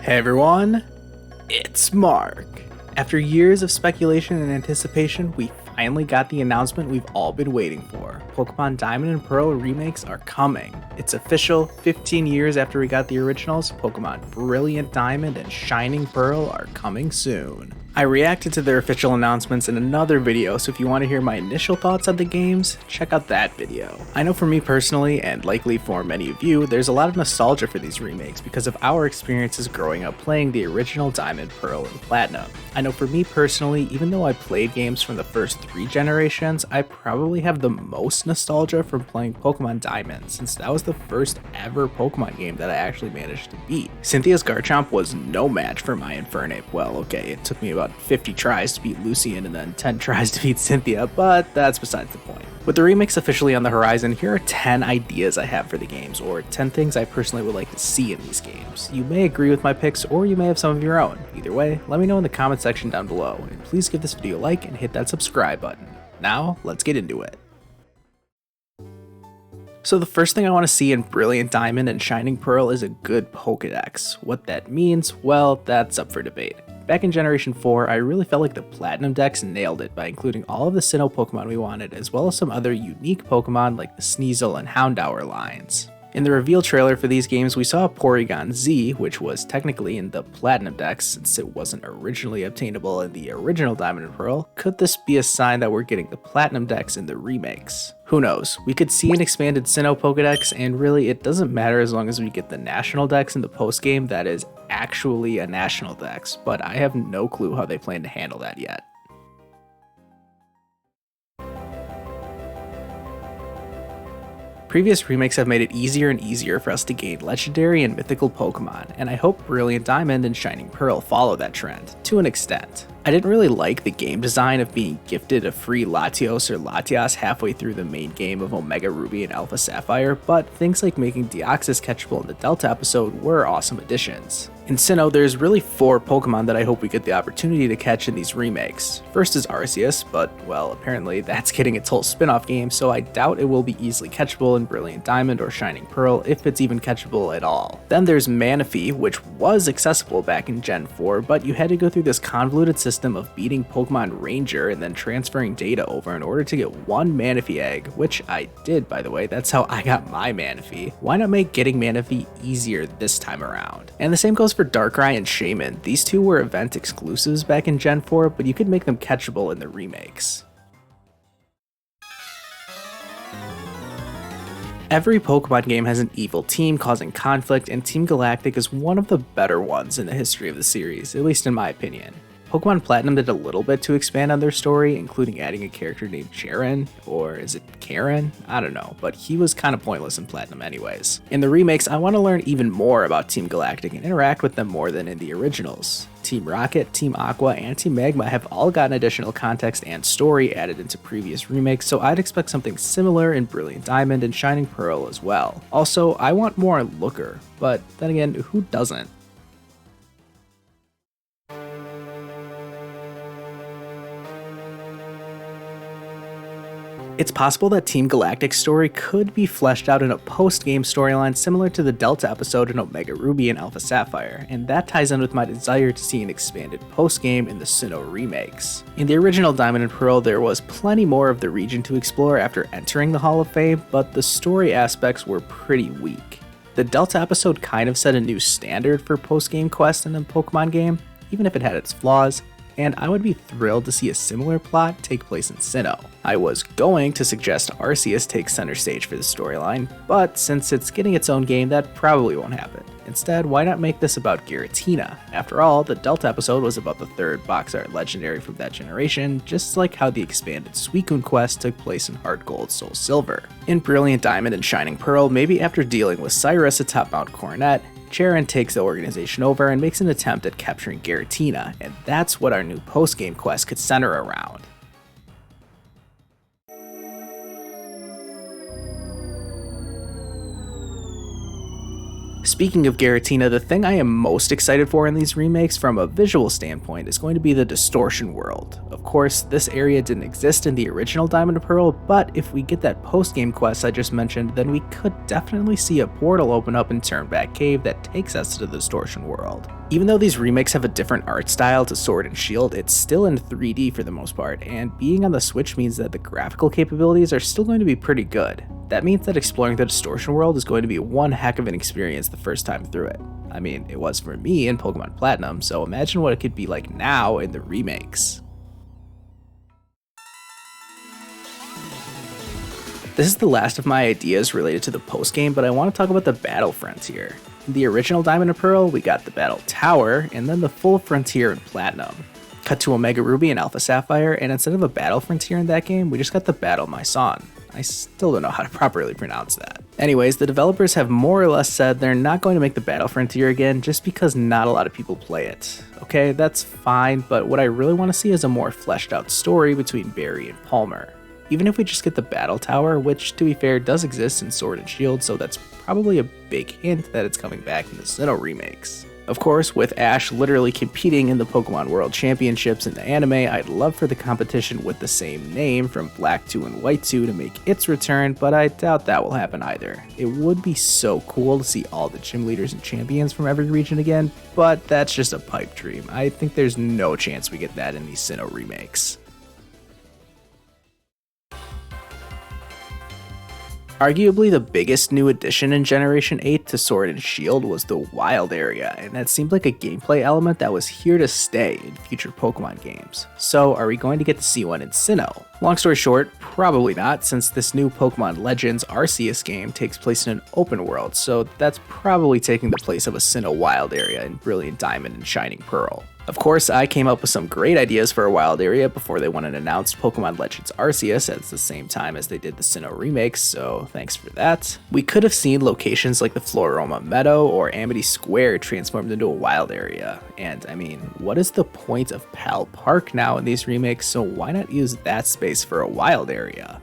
Hey everyone, it's Mark. After years of speculation and anticipation, we finally got the announcement we've all been waiting for. Pokémon Diamond and Pearl remakes are coming. It's official, 15 years after we got the originals, Pokémon Brilliant Diamond and Shining Pearl are coming soon. I reacted to their official announcements in another video, so if you want to hear my initial thoughts on the games, check out that video. I know for me personally, and likely for many of you, there's a lot of nostalgia for these remakes because of our experiences growing up playing the original Diamond, Pearl, and Platinum. I know for me personally, even though I played games from the first 3 generations, I probably have the most nostalgia from playing Pokemon Diamond, since that was the first ever Pokemon game that I actually managed to beat. Cynthia's Garchomp was no match for my Infernape. Well, okay, it took me about 50 tries to beat Lucian and then 10 tries to beat Cynthia, but that's besides the point. With the remakes officially on the horizon, here are 10 ideas I have for the games, or 10 things I personally would like to see in these games. You may agree with my picks, or you may have some of your own. Either way, let me know in the comment section down below, and please give this video a like and hit that subscribe button. Now, let's get into it. So the first thing I want to see in Brilliant Diamond and Shining Pearl is a good Pokédex. What that means, well, that's up for debate. Back in Generation 4, I really felt like the Platinum Dex nailed it by including all of the Sinnoh Pokemon we wanted, as well as some other unique Pokemon like the Sneasel and Houndour lines. In the reveal trailer for these games, we saw a Porygon Z, which was technically in the Platinum Dex since it wasn't originally obtainable in the original Diamond and Pearl. Could this be a sign that we're getting the Platinum Dex in the remakes? Who knows? We could see an expanded Sinnoh Pokédex, and really it doesn't matter as long as we get the National Dex in the post-game that is actually a National Dex, but I have no clue how they plan to handle that yet. Previous remakes have made it easier and easier for us to gain legendary and mythical Pokemon, and I hope Brilliant Diamond and Shining Pearl follow that trend, to an extent. I didn't really like the game design of being gifted a free Latios or Latias halfway through the main game of Omega Ruby and Alpha Sapphire, but things like making Deoxys catchable in the Delta episode were awesome additions. In Sinnoh, there's really 4 Pokemon that I hope we get the opportunity to catch in these remakes. First is Arceus, but well, apparently that's getting its whole spin-off game, so I doubt it will be easily catchable in Brilliant Diamond or Shining Pearl, if it's even catchable at all. Then there's Manaphy, which was accessible back in Gen 4, but you had to go through this convoluted system of beating Pokemon Ranger and then transferring data over in order to get 1 Manaphy egg, which I did, by the way. That's how I got my Manaphy. Why not make getting Manaphy easier this time around? And the same goes for Darkrai and Shaman. These two were event exclusives back in Gen 4, but you could make them catchable in the remakes. Every Pokemon game has an evil team causing conflict, and Team Galactic is one of the better ones in the history of the series, at least in my opinion. Pokemon Platinum did a little bit to expand on their story, including adding a character named Jaren, or is it Karen? I don't know, but he was kind of pointless in Platinum anyways. In the remakes, I want to learn even more about Team Galactic and interact with them more than in the originals. Team Rocket, Team Aqua, and Team Magma have all gotten additional context and story added into previous remakes, so I'd expect something similar in Brilliant Diamond and Shining Pearl as well. Also, I want more on Looker, but then again, who doesn't? It's possible that Team Galactic's story could be fleshed out in a post-game storyline similar to the Delta episode in Omega Ruby and Alpha Sapphire, and that ties in with my desire to see an expanded post-game in the Sinnoh remakes. In the original Diamond and Pearl, there was plenty more of the region to explore after entering the Hall of Fame, but the story aspects were pretty weak. The Delta episode kind of set a new standard for post-game quests in a Pokemon game, even if it had its flaws, and I would be thrilled to see a similar plot take place in Sinnoh. I was going to suggest Arceus takes center stage for the storyline, but since it's getting its own game, that probably won't happen. Instead, why not make this about Giratina? After all, the Delta episode was about the 3rd box art legendary from that generation, just like how the expanded Suicune quest took place in Heart Gold Soul Silver. In Brilliant Diamond and Shining Pearl, maybe after dealing with Cyrus atop Mount Coronet, Jaren takes the organization over and makes an attempt at capturing Giratina, and that's what our new post-game quest could center around. Speaking of Giratina, the thing I am most excited for in these remakes from a visual standpoint is going to be the Distortion World. Of course, this area didn't exist in the original Diamond and Pearl, but if we get that post-game quest I just mentioned, then we could definitely see a portal open up in Turnback Cave that takes us to the Distortion World. Even though these remakes have a different art style to Sword and Shield, it's still in 3D for the most part, and being on the Switch means that the graphical capabilities are still going to be pretty good. That means that exploring the Distortion World is going to be one heck of an experience the first time through it. I mean, it was for me in Pokemon Platinum, so imagine what it could be like now in the remakes. This is the last of my ideas related to the post-game, but I want to talk about the Battle Frontier. In the original Diamond and Pearl, we got the Battle Tower, and then the full Frontier in Platinum. Cut to Omega Ruby and Alpha Sapphire, and instead of a Battle Frontier in that game, we just got the Battle Maison. I still don't know how to properly pronounce that. Anyways, the developers have more or less said they're not going to make the Battle Frontier again just because not a lot of people play it. Okay, that's fine, but what I really want to see is a more fleshed out story between Barry and Palmer. Even if we just get the Battle Tower, which to be fair does exist in Sword and Shield, so that's probably a big hint that it's coming back in the Sinnoh remakes. Of course, with Ash literally competing in the Pokemon World Championships in the anime, I'd love for the competition with the same name from Black 2 and White 2 to make its return, but I doubt that will happen either. It would be so cool to see all the gym leaders and champions from every region again, but that's just a pipe dream. I think there's no chance we get that in these Sinnoh remakes. Arguably the biggest new addition in Generation 8 to Sword and Shield was the Wild Area, and that seemed like a gameplay element that was here to stay in future Pokemon games. So are we going to get to see one in Sinnoh? Long story short, probably not, since this new Pokemon Legends Arceus game takes place in an open world, so that's probably taking the place of a Sinnoh Wild Area in Brilliant Diamond and Shining Pearl. Of course, I came up with some great ideas for a wild area before they went and announced Pokemon Legends Arceus at the same time as they did the Sinnoh remakes, so thanks for that. We could have seen locations like the Floroma Meadow or Amity Square transformed into a wild area. And I mean, what is the point of Pal Park now in these remakes, so why not use that space for a wild area?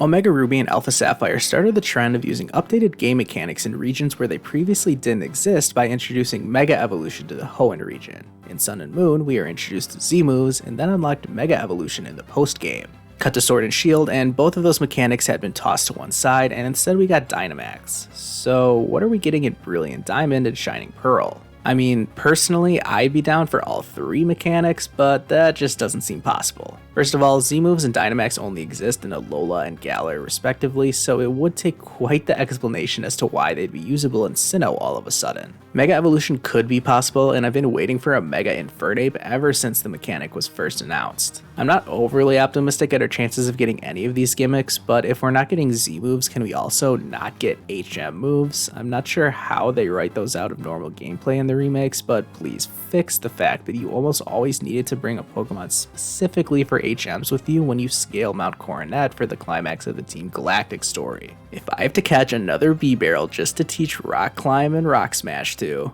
Omega Ruby and Alpha Sapphire started the trend of using updated game mechanics in regions where they previously didn't exist by introducing Mega Evolution to the Hoenn region. In Sun and Moon, we are introduced to Z-moves and then unlocked Mega Evolution in the post-game. Cut to Sword and Shield, and both of those mechanics had been tossed to one side, and instead we got Dynamax. So what are we getting in Brilliant Diamond and Shining Pearl? I mean, personally, I'd be down for all three mechanics, but that just doesn't seem possible. First of all, Z-moves and Dynamax only exist in Alola and Galar respectively, so it would take quite the explanation as to why they'd be usable in Sinnoh all of a sudden. Mega Evolution could be possible, and I've been waiting for a Mega Infernape ever since the mechanic was first announced. I'm not overly optimistic at our chances of getting any of these gimmicks, but if we're not getting Z-moves, can we also not get HM moves? I'm not sure how they write those out of normal gameplay in the remakes, but please fix the fact that you almost always needed to bring a Pokemon specifically for HMs with you when you scale Mount Coronet for the climax of the Team Galactic story. If I have to catch another B-Barrel just to teach Rock Climb and Rock Smash too.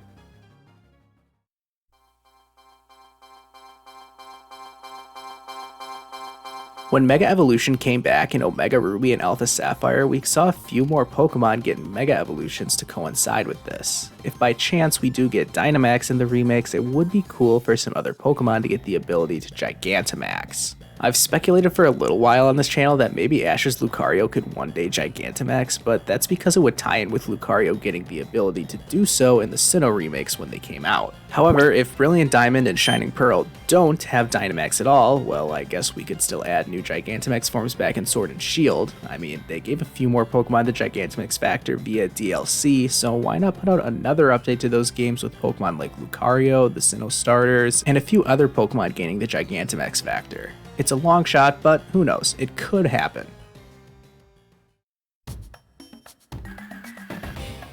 When Mega Evolution came back in Omega Ruby and Alpha Sapphire, we saw a few more Pokemon get Mega Evolutions to coincide with this. If by chance we do get Dynamax in the remakes, it would be cool for some other Pokemon to get the ability to Gigantamax. I've speculated for a little while on this channel that maybe Ash's Lucario could one day Gigantamax, but that's because it would tie in with Lucario getting the ability to do so in the Sinnoh remakes when they came out. However, if Brilliant Diamond and Shining Pearl don't have Dynamax at all, well, I guess we could still add new Gigantamax forms back in Sword and Shield. I mean, they gave a few more Pokemon the Gigantamax factor via DLC, so why not put out another update to those games with Pokemon like Lucario, the Sinnoh starters, and a few other Pokemon gaining the Gigantamax factor. It's a long shot, but who knows, it could happen.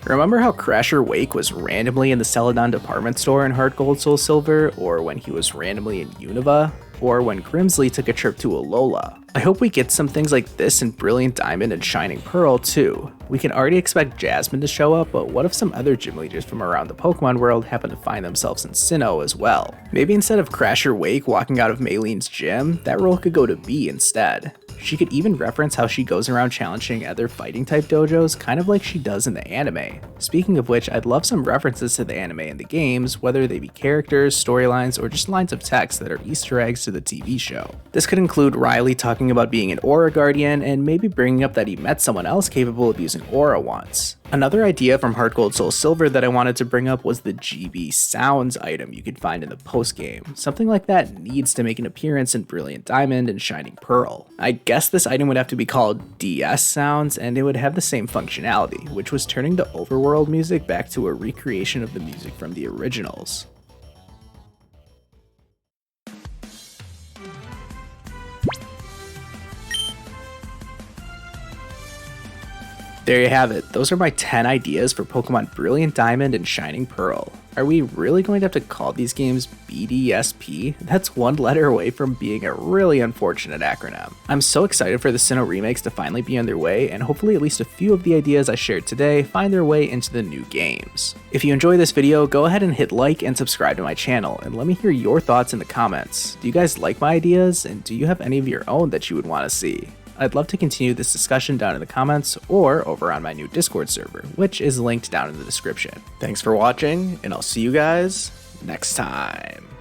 Remember how Crasher Wake was randomly in the Celadon department store in Heart Gold Soul Silver, or when he was randomly in Unova, or when Grimsley took a trip to Alola? I hope we get some things like this in Brilliant Diamond and Shining Pearl too. We can already expect Jasmine to show up, but what if some other gym leaders from around the Pokemon world happen to find themselves in Sinnoh as well? Maybe instead of Crasher Wake walking out of Maylene's gym, that role could go to B instead. She could even reference how she goes around challenging other fighting type dojos, kind of like she does in the anime. Speaking of which, I'd love some references to the anime in the games, whether they be characters, storylines, or just lines of text that are Easter eggs to the TV show. This could include Riley talking about being an Aura Guardian and maybe bringing up that he met someone else capable of using Aura once. Another idea from Heart Gold Soul Silver that I wanted to bring up was the GB Sounds item you could find in the post-game. Something like that needs to make an appearance in Brilliant Diamond and Shining Pearl. I guess this item would have to be called DS Sounds, and it would have the same functionality, which was turning the overworld music back to a recreation of the music from the originals. There you have it. Those are my 10 ideas for Pokemon Brilliant Diamond and Shining Pearl. Are we really going to have to call these games BDSP? That's one letter away from being a really unfortunate acronym. I'm so excited for the Sinnoh remakes to finally be on their way, and hopefully at least a few of the ideas I shared today find their way into the new games. If you enjoy this video, go ahead and hit like and subscribe to my channel, and let me hear your thoughts in the comments. Do you guys like my ideas, and do you have any of your own that you would want to see? I'd love to continue this discussion down in the comments or over on my new Discord server, which is linked down in the description. Thanks for watching, and I'll see you guys next time.